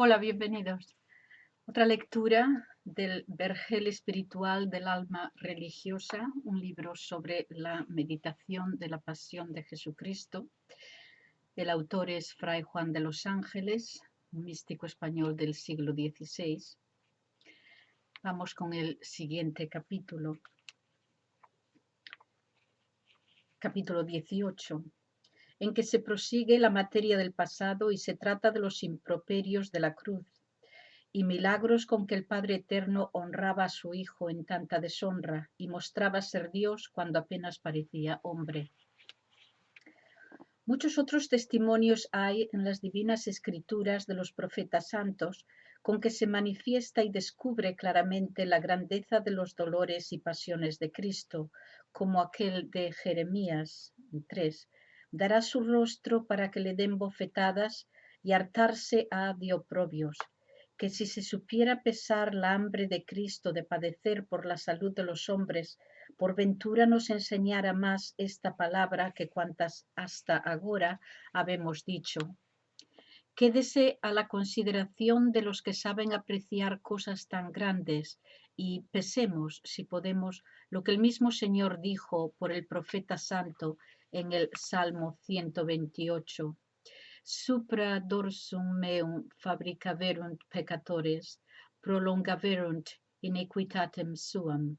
Hola, bienvenidos. Otra lectura del Vergel espiritual del alma religiosa, un libro sobre la meditación de la pasión de Jesucristo. El autor es Fray Juan de los Ángeles, un místico español del siglo XVI. Vamos con el siguiente capítulo. Capítulo 18, en que se prosigue la materia del pasado y se trata de los improperios de la cruz y milagros con que el Padre Eterno honraba a su Hijo en tanta deshonra y mostraba ser Dios cuando apenas parecía hombre. Muchos otros testimonios hay en las divinas escrituras de los profetas santos con que se manifiesta y descubre claramente la grandeza de los dolores y pasiones de Cristo, como aquel de Jeremías 3. Dará su rostro para que le den bofetadas y hartarse ha de oprobios, que si se supiera pesar la hambre de Cristo de padecer por la salud de los hombres, por ventura nos enseñara más esta palabra que cuantas hasta agora habemos dicho. Quédese a la consideración de los que saben apreciar cosas tan grandes y pesemos, si podemos, lo que el mismo Señor dijo por el profeta santo en el Salmo 128. Supra dorsum meum fabricaverunt peccatores, prolongaverunt iniquitatem suam.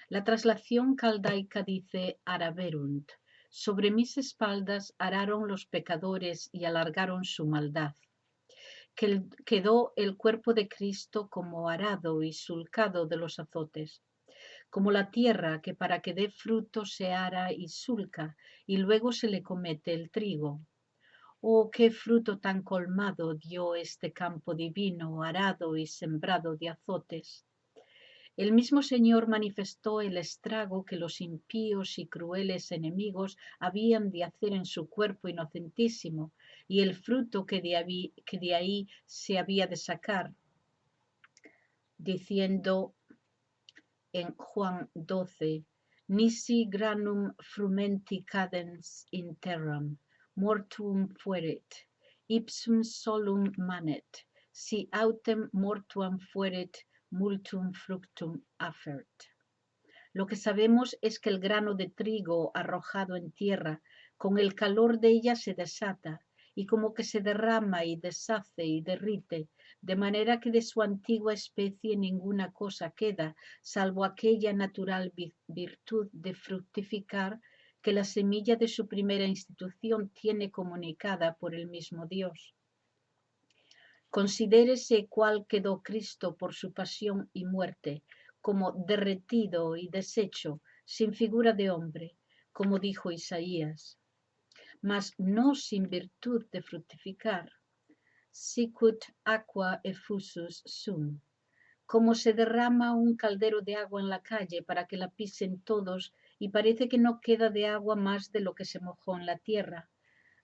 La traslación caldaica dice araverunt. Sobre mis espaldas araron los pecadores y alargaron su maldad. Quedó el cuerpo de Cristo como arado y sulcado de los azotes, como la tierra que para que dé fruto se ara y sulca, y luego se le comete el trigo. Oh, qué fruto tan colmado dio este campo divino, arado y sembrado de azotes. El mismo Señor manifestó el estrago que los impíos y crueles enemigos habían de hacer en su cuerpo inocentísimo y el fruto que de ahí se había de sacar, diciendo en Juan 12, Nisi granum frumenti cadens in terram, mortuum fuerit, ipsum solum manet, si autem mortuam fuerit, multum fructum affert. Lo que sabemos es que el grano de trigo arrojado en tierra, con el calor de ella se desata, y como que se derrama y deshace y derrite, de manera que de su antigua especie ninguna cosa queda, salvo aquella natural virtud de fructificar que la semilla de su primera institución tiene comunicada por el mismo Dios. Considérese cuál quedó Cristo por su pasión y muerte, como derretido y deshecho, sin figura de hombre, como dijo Isaías, mas no sin virtud de fructificar. Sicut aqua effusus sum, como se derrama un caldero de agua en la calle para que la pisen todos y parece que no queda de agua más de lo que se mojó en la tierra.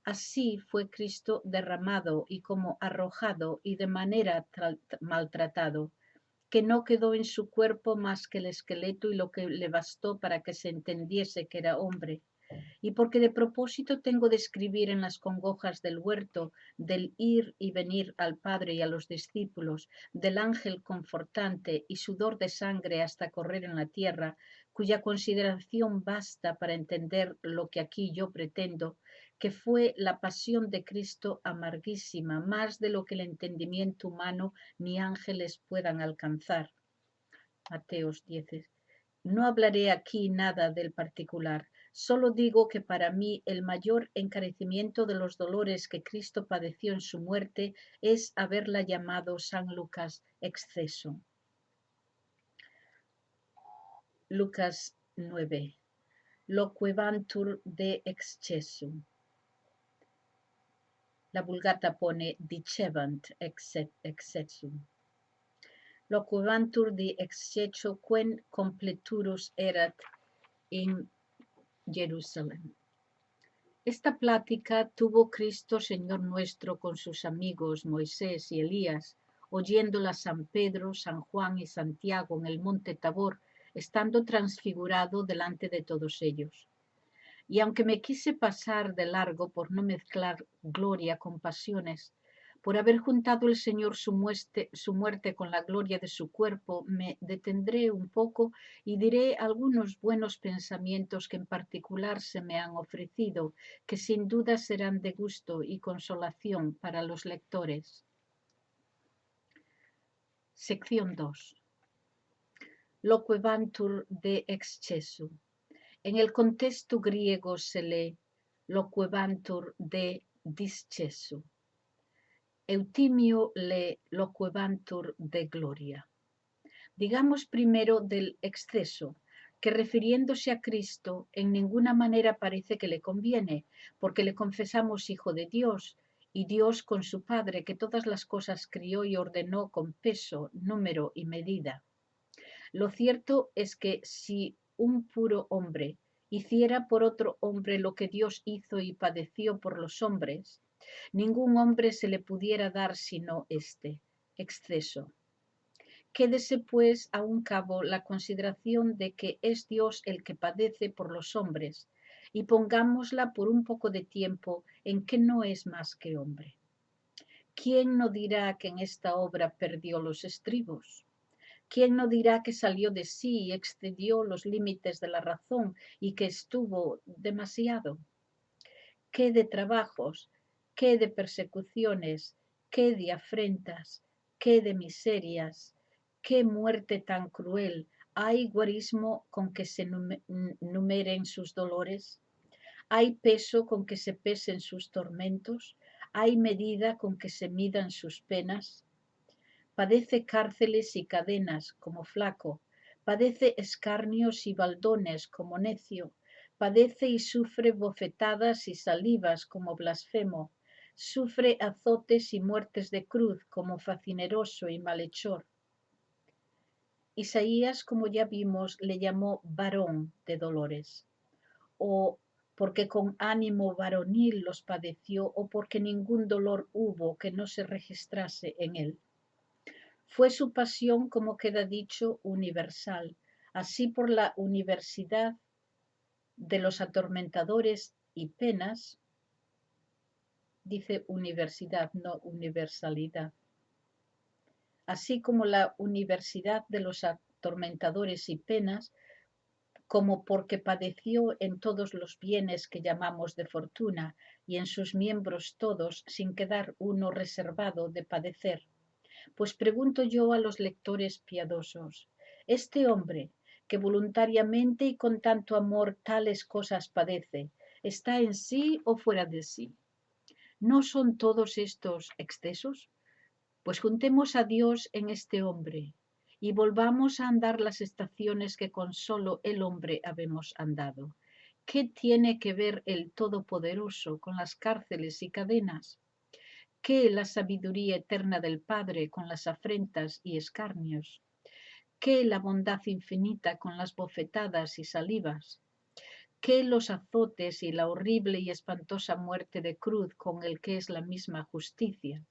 Así fue Cristo derramado y como arrojado y de manera maltratado, que no quedó en su cuerpo más que el esqueleto y lo que le bastó para que se entendiese que era hombre. Y porque de propósito tengo de escribir en las congojas del huerto, del ir y venir al Padre y a los discípulos, del ángel confortante y sudor de sangre hasta correr en la tierra, cuya consideración basta para entender lo que aquí yo pretendo, que fue la pasión de Cristo amarguísima, más de lo que el entendimiento humano ni ángeles puedan alcanzar. Mateos 10. No hablaré aquí nada del particular, solo digo que para mí el mayor encarecimiento de los dolores que Cristo padeció en su muerte es haberla llamado San Lucas exceso. Lucas 9. Loquevantur de excessum. La Vulgata pone dicebant excessum. Loquevantur de exceso quen completurus erat in Jerusalén. Esta plática tuvo Cristo Señor nuestro con sus amigos Moisés y Elías, oyéndola San Pedro, San Juan y Santiago en el monte Tabor, estando transfigurado delante de todos ellos. Y aunque me quise pasar de largo por no mezclar gloria con pasiones, Por haber juntado el Señor su muerte con la gloria de su cuerpo, me detendré un poco y diré algunos buenos pensamientos que en particular se me han ofrecido, que sin duda serán de gusto y consolación para los lectores. Sección 2. Loquebantur de exceso. En el contexto griego se lee loquebantur de disceso. Eutimio lee loquebantur de gloria. Digamos primero del exceso, que refiriéndose a Cristo en ninguna manera parece que le conviene, porque le confesamos Hijo de Dios, y Dios con su Padre, que todas las cosas crió y ordenó con peso, número y medida. Lo cierto es que si un puro hombre hiciera por otro hombre lo que Dios hizo y padeció por los hombres, ningún hombre se le pudiera dar sino este exceso. Quédese pues a un cabo la consideración de que es Dios el que padece por los hombres, y pongámosla por un poco de tiempo en que no es más que hombre. ¿Quién no dirá que en esta obra perdió los estribos? ¿Quién no dirá que salió de sí y excedió los límites de la razón y que estuvo demasiado? ¿Qué de trabajos, qué de persecuciones, qué de afrentas, qué de miserias, qué muerte tan cruel? ¿Hay guarismo con que se numeren sus dolores? ¿Hay peso con que se pesen sus tormentos? ¿Hay medida con que se midan sus penas? Padece cárceles y cadenas como flaco, padece escarnios y baldones como necio, padece y sufre bofetadas y salivas como blasfemo, sufre azotes y muertes de cruz como facineroso y malhechor. Isaías, como ya vimos, le llamó varón de dolores, o porque con ánimo varonil los padeció, o porque ningún dolor hubo que no se registrase en él. Fue su pasión, como queda dicho, universal, así por la universidad de los atormentadores y penas, dice universidad, no universalidad, así como la universidad de los atormentadores y penas, como porque padeció en todos los bienes que llamamos de fortuna y en sus miembros todos, sin quedar uno reservado de padecer. Pues pregunto yo a los lectores piadosos, este hombre que voluntariamente y con tanto amor tales cosas padece, ¿está en sí o fuera de sí? ¿No son todos estos excesos? Pues juntemos a Dios en este hombre y volvamos a andar las estaciones que con solo el hombre habemos andado. ¿Qué tiene que ver el Todopoderoso con las cárceles y cadenas? ¿Qué la sabiduría eterna del Padre con las afrentas y escarnios? ¿Qué la bondad infinita con las bofetadas y salivas? ¿Qué los azotes y la horrible y espantosa muerte de cruz con el que es la misma justicia?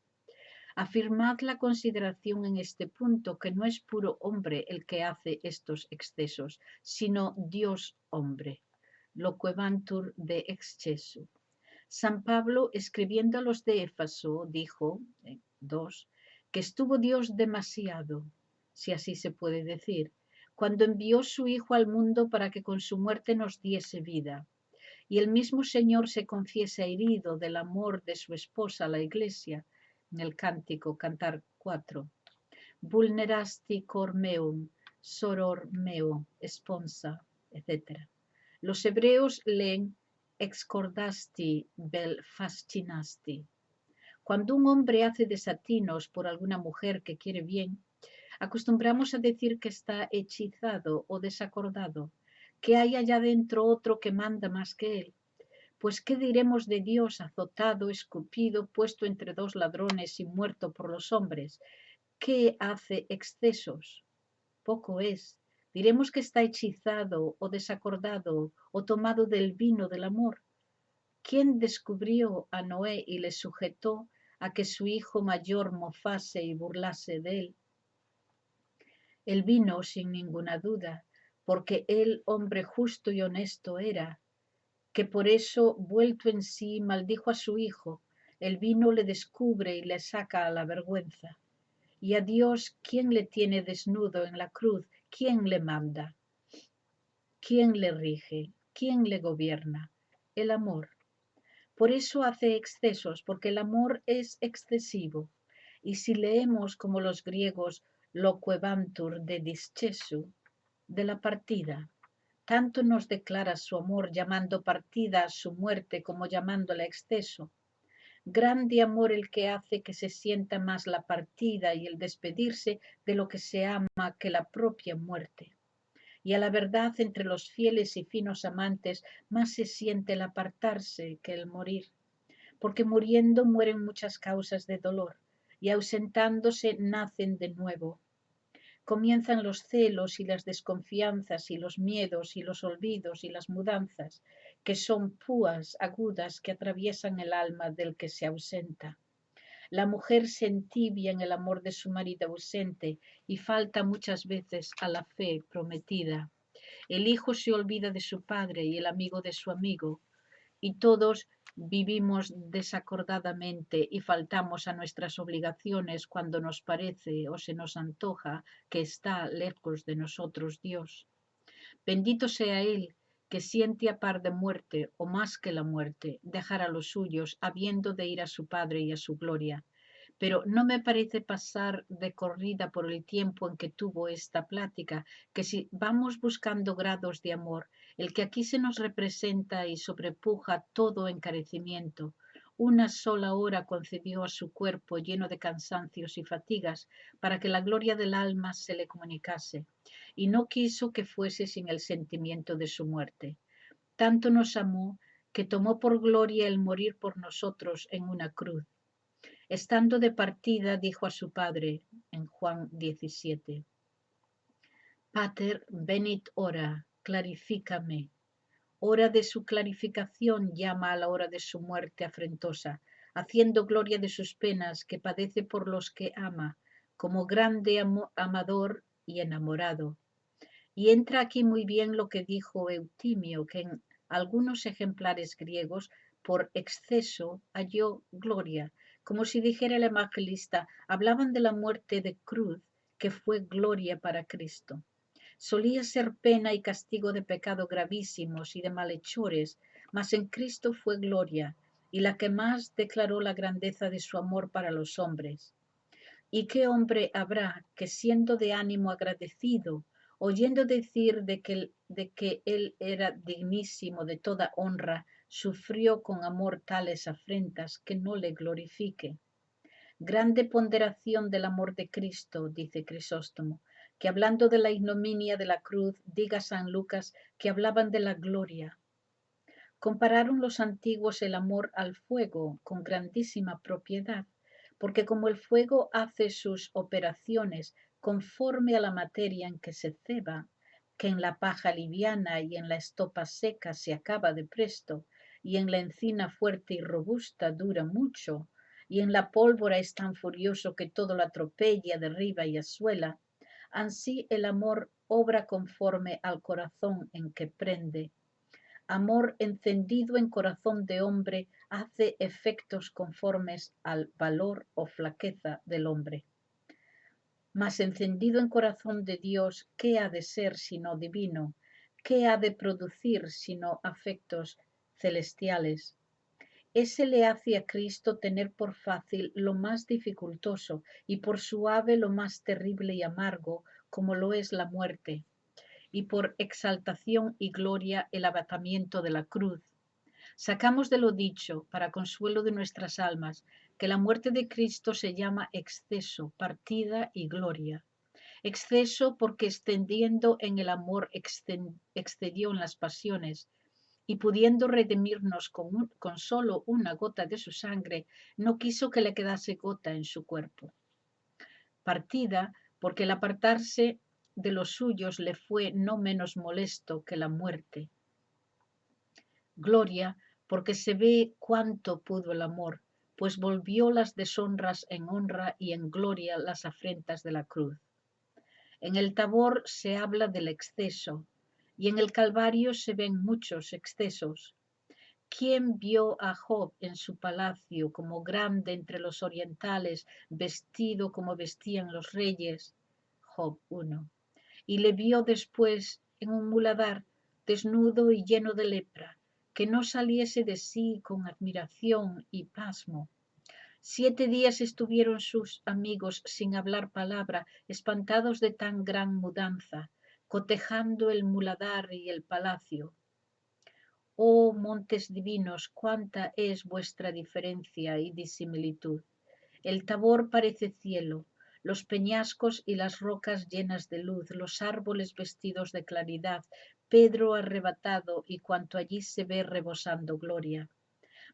Afirmad la consideración en este punto que no es puro hombre el que hace estos excesos, sino Dios hombre. Loquebantur de exceso. San Pablo, escribiendo a los de Éfeso, dijo, 2, que estuvo Dios demasiado, si así se puede decir, cuando envió su Hijo al mundo para que con su muerte nos diese vida. Y el mismo Señor se confiesa herido del amor de su esposa, la Iglesia, en el cántico, Cantar 4. Vulnerasti cor meum, soror meo, esponsa, etc. Los hebreos leen excordasti vel fascinasti. Cuando un hombre hace desatinos por alguna mujer que quiere bien, acostumbramos a decir que está hechizado o desacordado, que hay allá dentro otro que manda más que él. Pues ¿qué diremos de Dios azotado, escupido, puesto entre dos ladrones y muerto por los hombres? ¿Qué hace excesos? Poco es. Diremos que está hechizado o desacordado o tomado del vino del amor. ¿Quién descubrió a Noé y le sujetó a que su hijo mayor mofase y burlase de él? El vino sin ninguna duda, porque él hombre justo y honesto era, que por eso, vuelto en sí, maldijo a su hijo, El vino le descubre y le saca a la vergüenza. Y a Dios, ¿quién le tiene desnudo en la cruz? ¿Quién le manda? ¿Quién le rige? ¿Quién le gobierna? El amor. Por eso hace excesos, porque el amor es excesivo. Y si leemos como los griegos loquebantur de discesu, de la partida, tanto nos declara su amor llamando partida a su muerte como llamándola exceso. Grande amor el que hace que se sienta más la partida y el despedirse de lo que se ama que la propia muerte. Y a la verdad entre los fieles y finos amantes más se siente el apartarse que el morir, porque muriendo mueren muchas causas de dolor y ausentándose nacen de nuevo. Comienzan los celos y las desconfianzas y los miedos y los olvidos y las mudanzas, que son púas agudas que atraviesan el alma del que se ausenta. La mujer se entibia en el amor de su marido ausente y falta muchas veces a la fe prometida. El hijo se olvida de su padre y el amigo de su amigo, y todos vivimos desacordadamente y faltamos a nuestras obligaciones cuando nos parece o se nos antoja que está lejos de nosotros Dios. Bendito sea Él que siente a par de muerte o más que la muerte, dejar a los suyos habiendo de ir a su Padre y a su gloria. Pero no me parece pasar de corrida por el tiempo en que tuvo esta plática, que si vamos buscando grados de amor, el que aquí se nos representa y sobrepuja todo encarecimiento, una sola hora concedió a su cuerpo lleno de cansancios y fatigas para que la gloria del alma se le comunicase, y no quiso que fuese sin el sentimiento de su muerte. Tanto nos amó que tomó por gloria el morir por nosotros en una cruz. Estando de partida, dijo a su padre en Juan 17, Pater, venit ora, clarifícame. Hora de su clarificación llama a la hora de su muerte afrentosa, haciendo gloria de sus penas que padece por los que ama, como grande amador y enamorado. Y entra aquí muy bien lo que dijo Eutimio, que en algunos ejemplares griegos por exceso halló gloria, como si dijera el evangelista, hablaban de la muerte de cruz, que fue gloria para Cristo. Solía ser pena y castigo de pecado gravísimos y de malhechores, mas en Cristo fue gloria, y la que más declaró la grandeza de su amor para los hombres. ¿Y qué hombre habrá que siendo de ánimo agradecido, oyendo decir de que él era dignísimo de toda honra, sufrió con amor tales afrentas que no le glorifique? Grande ponderación del amor de Cristo, dice Crisóstomo, que hablando de la ignominia de la cruz, diga San Lucas que hablaban de la gloria. Compararon los antiguos el amor al fuego con grandísima propiedad, porque como el fuego hace sus operaciones conforme a la materia en que se ceba, que en la paja liviana y en la estopa seca se acaba de presto, y en la encina fuerte y robusta dura mucho, y en la pólvora es tan furioso que todo lo atropella, derriba y asuela, así el amor obra conforme al corazón en que prende. Amor encendido en corazón de hombre hace efectos conformes al valor o flaqueza del hombre. Mas encendido en corazón de Dios, ¿qué ha de ser sino divino? ¿Qué ha de producir sino afectos celestiales? Ese le hace a Cristo tener por fácil lo más dificultoso y por suave lo más terrible y amargo, como lo es la muerte, y por exaltación y gloria el abatamiento de la cruz. Sacamos de lo dicho, para consuelo de nuestras almas, que la muerte de Cristo se llama exceso, partida y gloria. Exceso porque extendiendo en el amor excedió en las pasiones, y pudiendo redimirnos con solo una gota de su sangre, no quiso que le quedase gota en su cuerpo. Partida porque el apartarse de los suyos le fue no menos molesto que la muerte. Gloria, porque se ve cuánto pudo el amor, pues volvió las deshonras en honra y en gloria las afrentas de la cruz. En el Tabor se habla del exceso, y en el Calvario se ven muchos excesos. ¿Quién vio a Job en su palacio como grande entre los orientales, vestido como vestían los reyes? Job 1. Y le vio después en un muladar, desnudo y lleno de lepra, que no saliese de sí con admiración y pasmo. 7 días estuvieron sus amigos sin hablar palabra, espantados de tan gran mudanza, cotejando el muladar y el palacio. Oh montes divinos, cuánta es vuestra diferencia y disimilitud. El Tabor parece cielo, los peñascos y las rocas llenas de luz, los árboles vestidos de claridad, Pedro arrebatado y cuanto allí se ve rebosando gloria.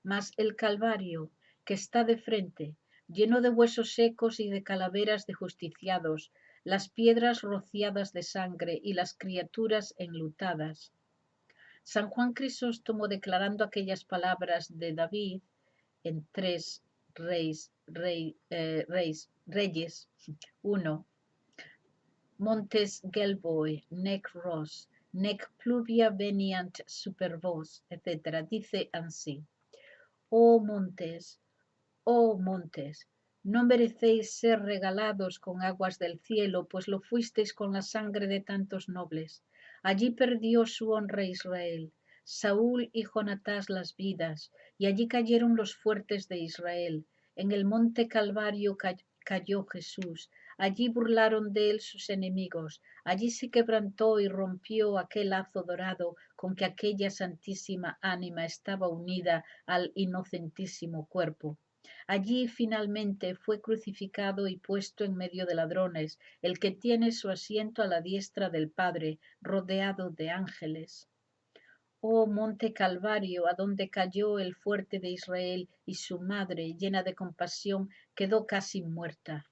Mas el Calvario, que está de frente, lleno de huesos secos y de calaveras de justiciados, las piedras rociadas de sangre y las criaturas enlutadas. San Juan Crisóstomo, declarando aquellas palabras de David en 3 Reyes 1, Montes Gelboi, nec Ros, nec pluvia veniant super vos, etc. Dice así: oh montes, no merecéis ser regalados con aguas del cielo, pues lo fuisteis con la sangre de tantos nobles. Allí perdió su honra Israel, Saúl y Jonatás las vidas, y allí cayeron los fuertes de Israel. En el monte Calvario cayó Jesús, allí burlaron de él sus enemigos, allí se quebrantó y rompió aquel lazo dorado con que aquella santísima ánima estaba unida al inocentísimo cuerpo. Allí finalmente fue crucificado y puesto en medio de ladrones, el que tiene su asiento a la diestra del Padre, rodeado de ángeles. Oh monte Calvario, a donde cayó el fuerte de Israel, y su madre, llena de compasión, quedó casi muerta.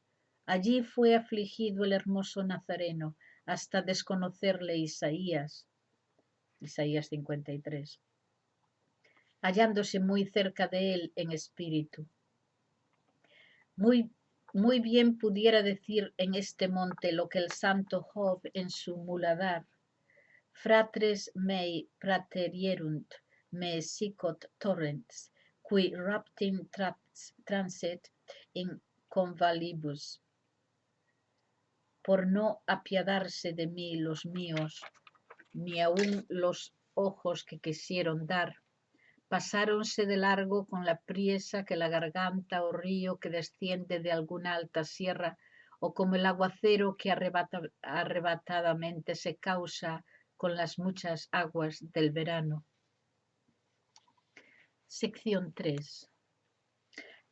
Allí fue afligido el hermoso Nazareno, hasta desconocerle Isaías 53, hallándose muy cerca de él en espíritu. Muy bien pudiera decir en este monte lo que el santo Job en su muladar: fratres mei praterierunt me sicot torrents, qui raptim transit in convalibus. Por no apiadarse de mí los míos, ni aun los ojos que quisieron dar, pasáronse de largo con la priesa que la garganta o río que desciende de alguna alta sierra, o como el aguacero que arrebatadamente se causa con las muchas aguas del verano. Sección 3.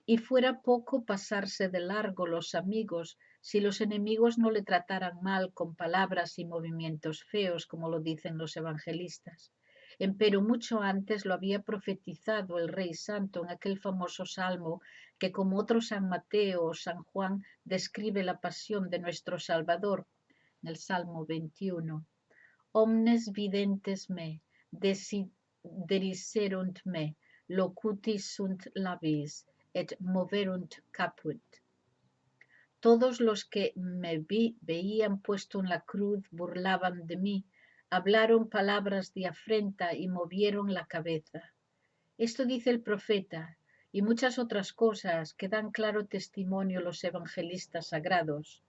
Y fuera poco pasarse de largo los amigos si los enemigos no le trataran mal con palabras y movimientos feos, como lo dicen los evangelistas. Empero mucho antes lo había profetizado el Rey Santo en aquel famoso salmo que, como otro San Mateo o San Juan, describe la pasión de nuestro Salvador, en el Salmo 21. Omnes videntes me, desiderisserunt me, locutis sunt labis, et moverunt caput. Todos los que me veían puesto en la cruz burlaban de mí, hablaron palabras de afrenta y movieron la cabeza. Esto dice el profeta y muchas otras cosas que dan claro testimonio los evangelistas sagrados.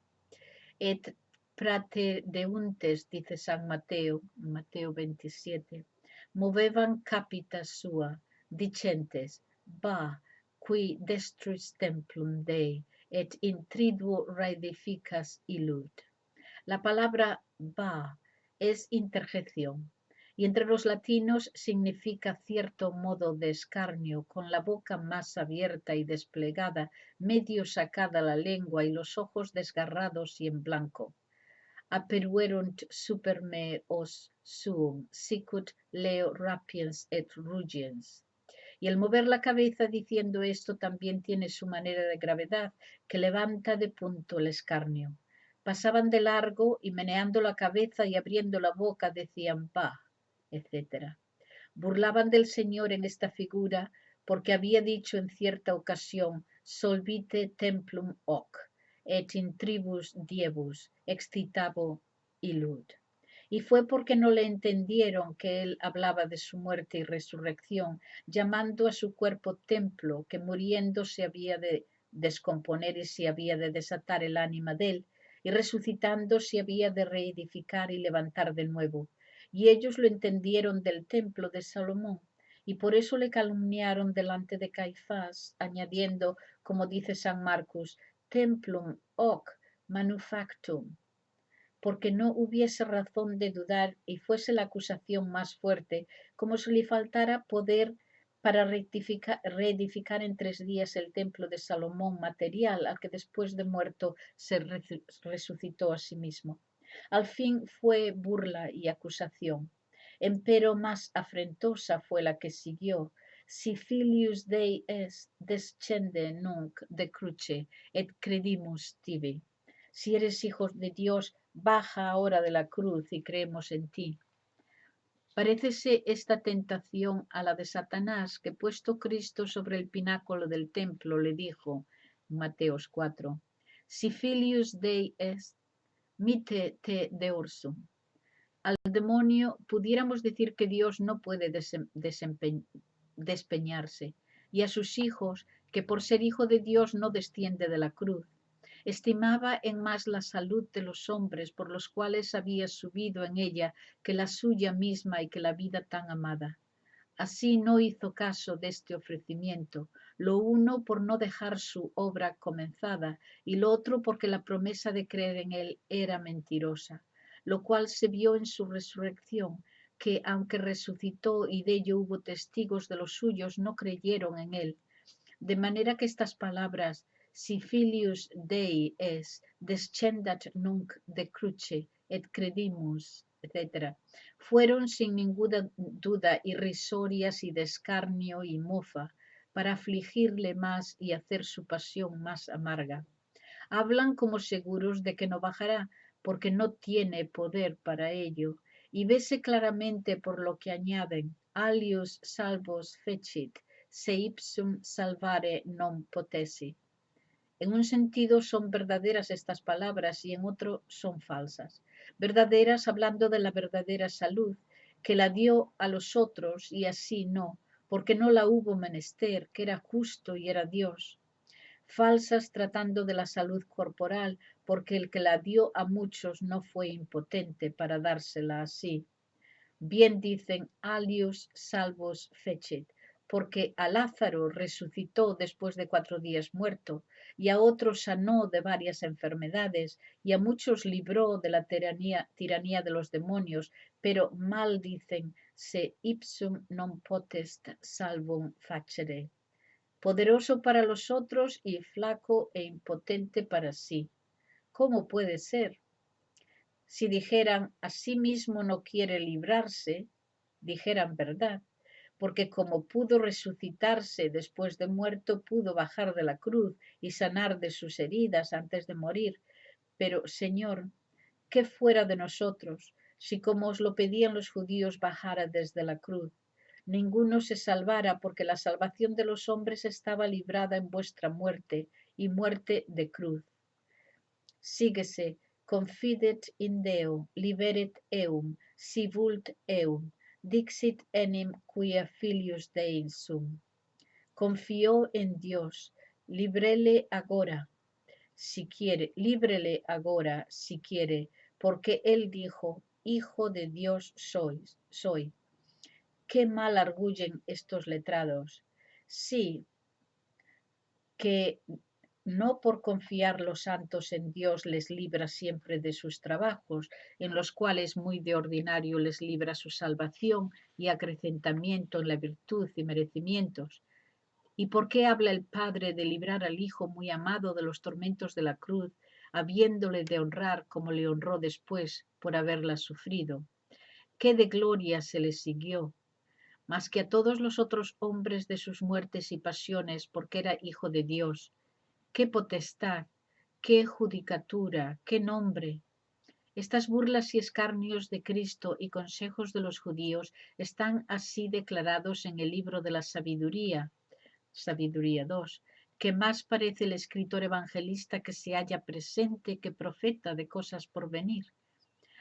Et praedeuntes, dice San Mateo, Mateo 27, movevan capita sua, dicentes, va, qui destruis templum Dei, et in triduo reedificas illud. La palabra va es interjección, y entre los latinos significa cierto modo de escarnio, con la boca más abierta y desplegada, medio sacada la lengua y los ojos desgarrados y en blanco. Aperuerunt super me os suum, sicut leo rapiens et rugiens. Y el mover la cabeza diciendo esto también tiene su manera de gravedad, que levanta de punto el escarnio. Pasaban de largo y meneando la cabeza y abriendo la boca decían va, etc. Burlaban del Señor en esta figura porque había dicho en cierta ocasión solvite templum hoc, et in tribus diebus excitabo illud. Y fue porque no le entendieron que él hablaba de su muerte y resurrección, llamando a su cuerpo templo, que muriendo se había de descomponer y se había de desatar el ánima de él, y resucitando se había de reedificar y levantar de nuevo. Y ellos lo entendieron del templo de Salomón, y por eso le calumniaron delante de Caifás, añadiendo, como dice San Marcos, templum hoc manufactum, porque no hubiese razón de dudar y fuese la acusación más fuerte, como si le faltara poder para reedificar en 3 días el templo de Salomón material, al que después de muerto se resucitó a sí mismo. Al fin fue burla y acusación. Empero más afrentosa fue la que siguió. Si filius Dei est, descende nunc de cruce, et credimus tibi. Si eres hijo de Dios, baja ahora de la cruz y creemos en ti. Parécese esta tentación a la de Satanás, que puesto Cristo sobre el pináculo del templo le dijo, Mateos 4, si filius Dei est, mite te deorsum. Al demonio pudiéramos decir que Dios no puede despeñarse, y a sus hijos que por ser hijo de Dios no desciende de la cruz. Estimaba en más la salud de los hombres por los cuales había subido en ella que la suya misma y que la vida tan amada. Así no hizo caso de este ofrecimiento, lo uno por no dejar su obra comenzada y lo otro porque la promesa de creer en él era mentirosa, lo cual se vio en su resurrección, que aunque resucitó y de ello hubo testigos de los suyos, no creyeron en él. De manera que estas palabras, si filius Dei es, descendat nunc de cruce, et credimus, etc., fueron sin ninguna duda irrisorias y de escarnio y mofa, para afligirle más y hacer su pasión más amarga. Hablan como seguros de que no bajará, porque no tiene poder para ello, y vese claramente por lo que añaden, alius salvos fecit, se ipsum salvare non potesi. En un sentido son verdaderas estas palabras y en otro son falsas. Verdaderas hablando de la verdadera salud, que la dio a los otros y así no, porque no la hubo menester, que era justo y era Dios. Falsas tratando de la salud corporal, porque el que la dio a muchos no fue impotente para dársela así. Bien dicen alius salvos fecit, porque a Lázaro resucitó después de 4 días muerto, y a otros sanó de varias enfermedades, y a muchos libró de la tiranía de los demonios, pero mal dicen se ipsum non potest salvum facere, poderoso para los otros y flaco e impotente para sí. ¿Cómo puede ser? Si dijeran a sí mismo no quiere librarse, dijeran verdad, porque como pudo resucitarse después de muerto, pudo bajar de la cruz y sanar de sus heridas antes de morir. Pero, Señor, ¿qué fuera de nosotros si como os lo pedían los judíos bajara desde la cruz? Ninguno se salvara, porque la salvación de los hombres estaba librada en vuestra muerte y muerte de cruz. Síguese, confidet in Deo, liberet eum, si vult eum, dixit enim quia filius Dei sum. Confió en Dios, líbrele agora, si quiere, porque él dijo, Hijo de Dios soy. Qué mal arguyen estos letrados. Sí, que no por confiar los santos en Dios les libra siempre de sus trabajos, en los cuales muy de ordinario les libra su salvación y acrecentamiento en la virtud y merecimientos. ¿Y por qué habla el Padre de librar al Hijo muy amado de los tormentos de la cruz, habiéndole de honrar como le honró después por haberla sufrido? ¿Qué de gloria se le siguió? Más que a todos los otros hombres de sus muertes y pasiones, porque era Hijo de Dios. ¡Qué potestad! ¡Qué judicatura! ¡Qué nombre! Estas burlas y escarnios de Cristo y consejos de los judíos están así declarados en el libro de la sabiduría, Sabiduría 2, que más parece el escritor evangelista que se halla presente que profeta de cosas por venir.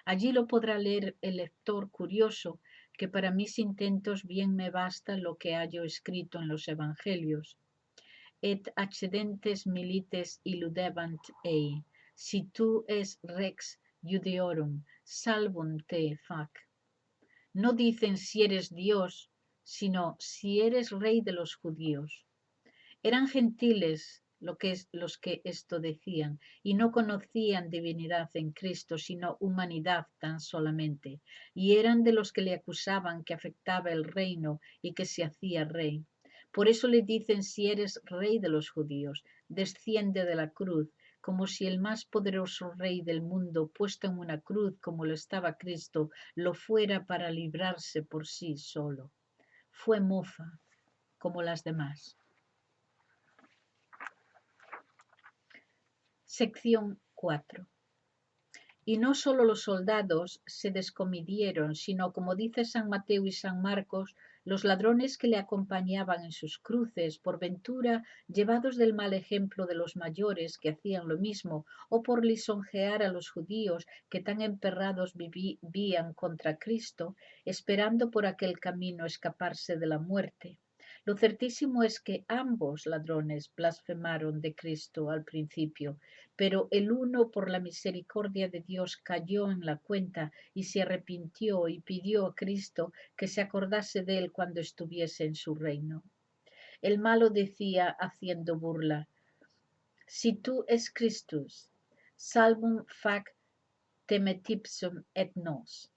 Allí lo podrá leer el lector curioso, que para mis intentos bien me basta lo que hallo escrito en los Evangelios. Et accidentes milites illudebant ei, si tu es rex Judeorum, salvum te fac. No dicen si eres Dios, sino si eres rey de los judíos. Eran gentiles los que esto decían, y no conocían divinidad en Cristo, sino humanidad tan solamente, y eran de los que le acusaban que afectaba el reino y que se hacía rey. Por eso le dicen, si eres rey de los judíos, desciende de la cruz, como si el más poderoso rey del mundo, puesto en una cruz como lo estaba Cristo, lo fuera para librarse por sí solo. Fue mofa, como las demás. Sección 4. Y no solo los soldados se descomidieron, sino, como dice San Mateo y San Marcos, los ladrones que le acompañaban en sus cruces, por ventura llevados del mal ejemplo de los mayores que hacían lo mismo, o por lisonjear a los judíos que tan emperrados vivían contra Cristo, esperando por aquel camino escaparse de la muerte. Lo certísimo es que ambos ladrones blasfemaron de Cristo al principio, pero el uno por la misericordia de Dios cayó en la cuenta y se arrepintió y pidió a Cristo que se acordase de él cuando estuviese en su reino. El malo decía haciendo burla, si tú es Christus, salvum fac temetipsum et nos.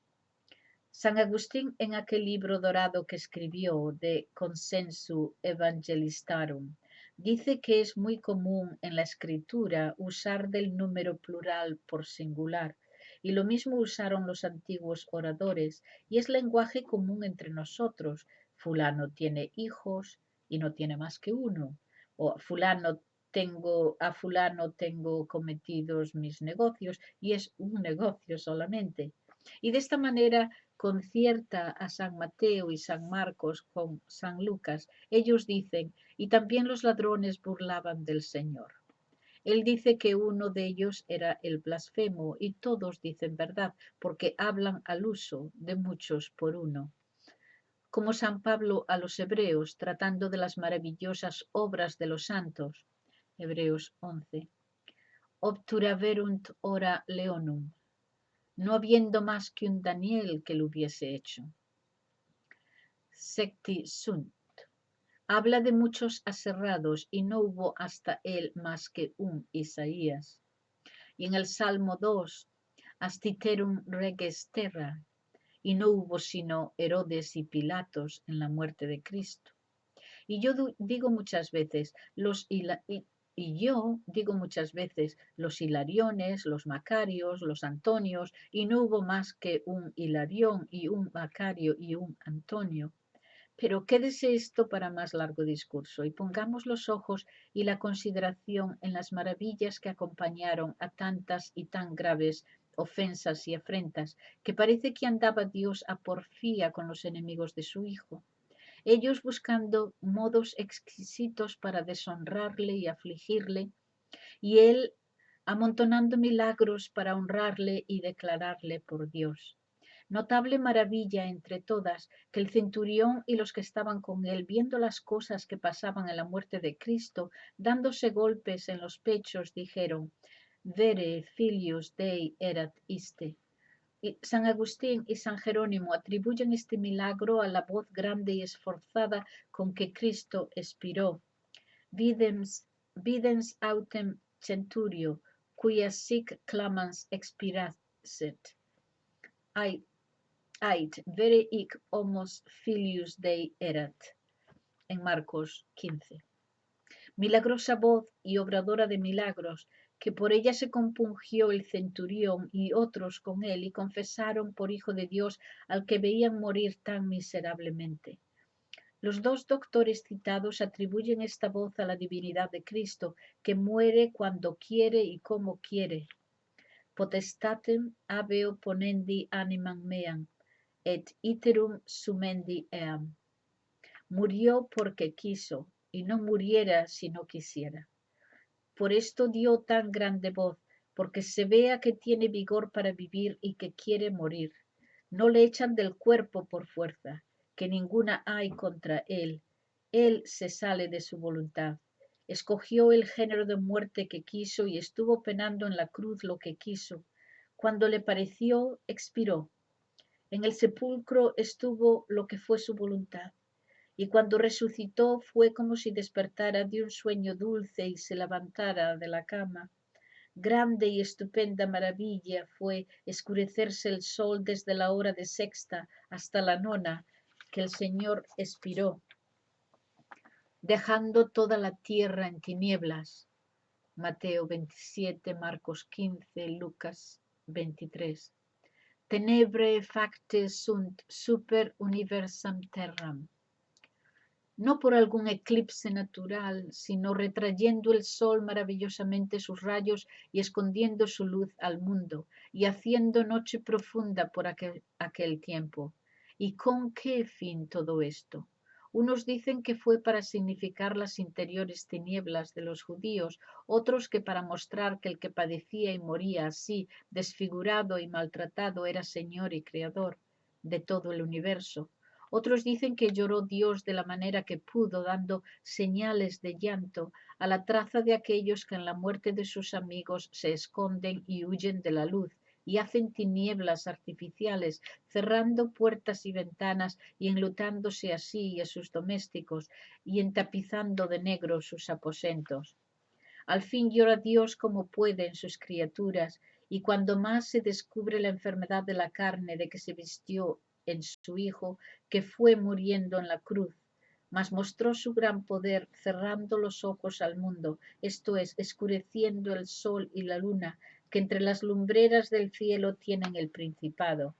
San Agustín, en aquel libro dorado que escribió de Consensu Evangelistarum, dice que es muy común en la escritura usar del número plural por singular, y lo mismo usaron los antiguos oradores, y es lenguaje común entre nosotros. Fulano tiene hijos y no tiene más que uno, o a fulano tengo cometidos mis negocios y es un negocio solamente. Y de esta manera concierta a San Mateo y San Marcos con San Lucas. Ellos dicen, y también los ladrones burlaban del Señor. Él dice que uno de ellos era el blasfemo y todos dicen verdad, porque hablan al uso de muchos por uno. Como San Pablo a los hebreos, tratando de las maravillosas obras de los santos. Hebreos 11. Obturaverunt ora leonum, no habiendo más que un Daniel que lo hubiese hecho. Secti sunt. Habla de muchos aserrados y no hubo hasta él más que un Isaías. Y en el Salmo 2, astiterum reges terra, y no hubo sino Herodes y Pilatos en la muerte de Cristo. Y yo digo muchas veces, los Hilariones, los Macarios, los Antonios, y no hubo más que un Hilarión y un Macario y un Antonio. Pero quédese esto para más largo discurso y pongamos los ojos y la consideración en las maravillas que acompañaron a tantas y tan graves ofensas y afrentas, que parece que andaba Dios a porfía con los enemigos de su Hijo, ellos buscando modos exquisitos para deshonrarle y afligirle, y él amontonando milagros para honrarle y declararle por Dios. Notable maravilla entre todas que el centurión y los que estaban con él, viendo las cosas que pasaban en la muerte de Cristo, dándose golpes en los pechos, dijeron, Vere filius Dei erat iste. Y San Agustín y San Jerónimo atribuyen este milagro a la voz grande y esforzada con que Cristo expiró. Videns autem centurio, quia sic clamans expirasset. Ait, vere hic homos filius Dei erat. En Marcos 15. Milagrosa voz y obradora de milagros, que por ella se compungió el centurión y otros con él y confesaron por Hijo de Dios al que veían morir tan miserablemente. Los dos doctores citados atribuyen esta voz a la divinidad de Cristo, que muere cuando quiere y como quiere. Potestatem habeo ponendi animam meam, et iterum sumendi eam. Murió porque quiso, y no muriera si no quisiera. Por esto dio tan grande voz, porque se vea que tiene vigor para vivir y que quiere morir. No le echan del cuerpo por fuerza, que ninguna hay contra él. Él se sale de su voluntad. Escogió el género de muerte que quiso y estuvo penando en la cruz lo que quiso. Cuando le pareció, expiró. En el sepulcro estuvo lo que fue su voluntad. Y cuando resucitó fue como si despertara de un sueño dulce y se levantara de la cama. Grande y estupenda maravilla fue escurecerse el sol desde la hora de sexta hasta la nona, que el Señor expiró, dejando toda la tierra en tinieblas. Mateo 27, Marcos 15, Lucas 23. Tenebrae facte sunt super universam terram. No por algún eclipse natural, sino retrayendo el sol maravillosamente sus rayos y escondiendo su luz al mundo, y haciendo noche profunda por aquel tiempo. ¿Y con qué fin todo esto? Unos dicen que fue para significar las interiores tinieblas de los judíos, otros que para mostrar que el que padecía y moría así, desfigurado y maltratado, era Señor y Creador de todo el universo. Otros dicen que lloró Dios de la manera que pudo, dando señales de llanto a la traza de aquellos que en la muerte de sus amigos se esconden y huyen de la luz y hacen tinieblas artificiales, cerrando puertas y ventanas y enlutándose así y a sus domésticos y entapizando de negro sus aposentos. Al fin llora Dios como puede en sus criaturas, y cuando más se descubre la enfermedad de la carne de que se vistió en su Hijo, que fue muriendo en la cruz, mas mostró su gran poder cerrando los ojos al mundo, esto es, escureciendo el sol y la luna, que entre las lumbreras del cielo tienen el principado,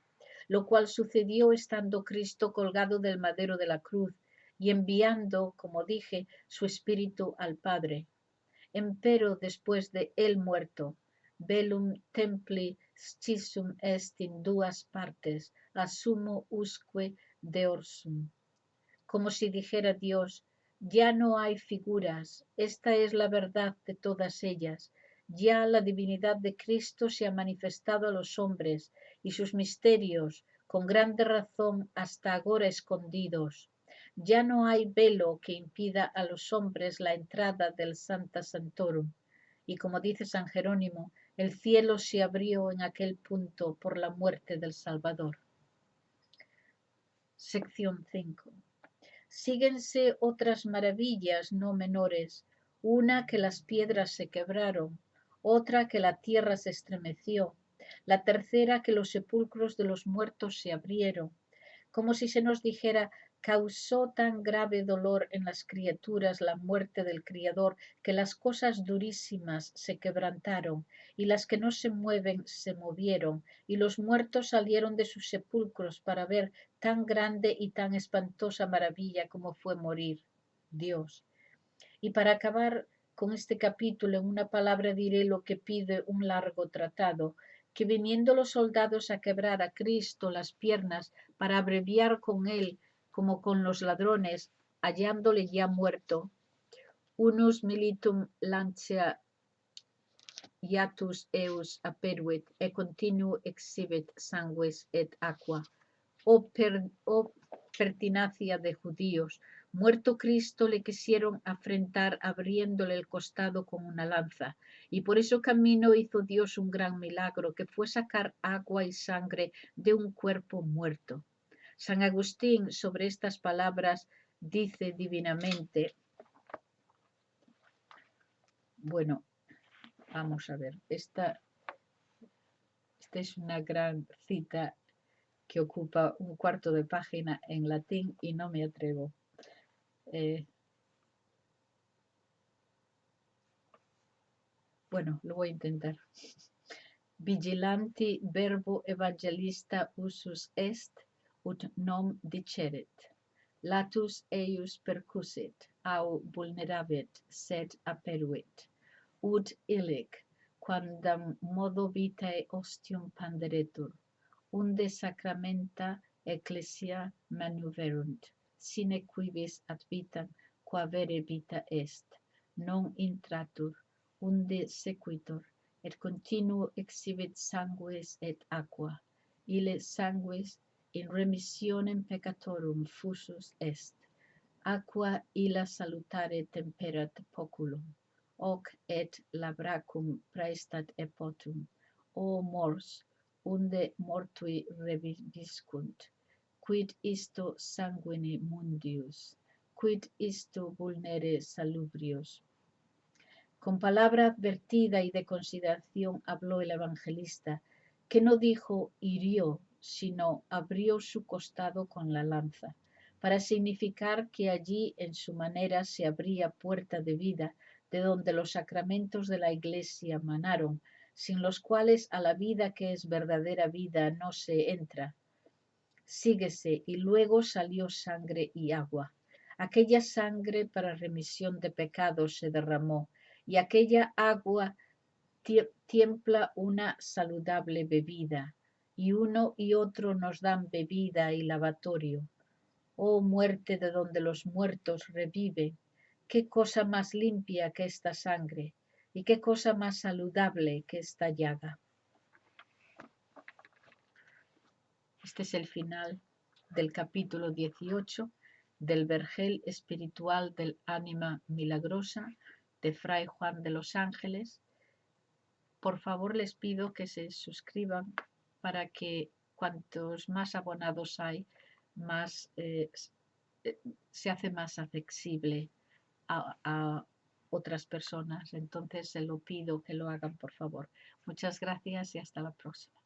lo cual sucedió estando Cristo colgado del madero de la cruz y enviando, como dije, su espíritu al Padre. Empero después de él muerto, velum templi scisum est in duas partes, asumo usque deorsum. Como si dijera Dios, ya no hay figuras, esta es la verdad de todas ellas, ya la divinidad de Cristo se ha manifestado a los hombres y sus misterios, con grande razón, hasta ahora escondidos. Ya no hay velo que impida a los hombres la entrada del Sancta Sanctorum. Y como dice San Jerónimo, el cielo se abrió en aquel punto por la muerte del Salvador. Sección 5. Síguense otras maravillas no menores, una que las piedras se quebraron, otra que la tierra se estremeció, la tercera que los sepulcros de los muertos se abrieron, como si se nos dijera, causó tan grave dolor en las criaturas la muerte del Criador que las cosas durísimas se quebrantaron y las que no se mueven se movieron y los muertos salieron de sus sepulcros para ver tan grande y tan espantosa maravilla como fue morir Dios. Y para acabar con este capítulo, en una palabra diré lo que pide un largo tratado, que viniendo los soldados a quebrar a Cristo las piernas para abreviar con él como con los ladrones, hallándole ya muerto, unus militum lancia hiatus eus aperuit e continuo exhibit sanguis et aqua. Oh pertinacia de judíos, muerto Cristo le quisieron afrentar abriéndole el costado con una lanza, y por eso camino hizo Dios un gran milagro, que fue sacar agua y sangre de un cuerpo muerto. San Agustín sobre estas palabras dice divinamente, bueno, vamos a ver, esta es una gran cita que ocupa un cuarto de página en latín y no me atrevo. Bueno, lo voy a intentar. Vigilanti verbo evangelista usus est, ut nom diceret. Latus eius percussit, au vulnerabit, sed aperuit. Ut illic, quandam modo vitae ostium panderetur, unde sacramenta ecclesia manuverunt, sine quivis ad vitam, qua vere vita est, non intratur, unde sequitur, et continuo exhibit sanguis et aqua, ille sanguis in remissionem peccatorum fusus est, aqua illa salutare temperat poculum, hoc et labracum praestat epotum, o mors, unde mortui reviviscunt, quid isto sanguine mundius, quid isto vulnere salubrius. Con palabra advertida y de consideración habló el evangelista, que no dijo hirió, sino abrió su costado con la lanza, para significar que allí en su manera se abría puerta de vida, de donde los sacramentos de la Iglesia manaron, sin los cuales a la vida que es verdadera vida no se entra. Síguese, y luego salió sangre y agua. Aquella sangre para remisión de pecados se derramó, y aquella agua tiempla una saludable bebida, y uno y otro nos dan bebida y lavatorio. Oh muerte de donde los muertos reviven, qué cosa más limpia que esta sangre, y qué cosa más saludable que esta llaga. Este es el final del capítulo 18 del Vergel espiritual del Ánima Milagrosa de Fray Juan de los Ángeles. Por favor, les pido que se suscriban para que cuantos más abonados hay, más se hace más accesible a otras personas. Entonces, se lo pido que lo hagan, por favor. Muchas gracias y hasta la próxima.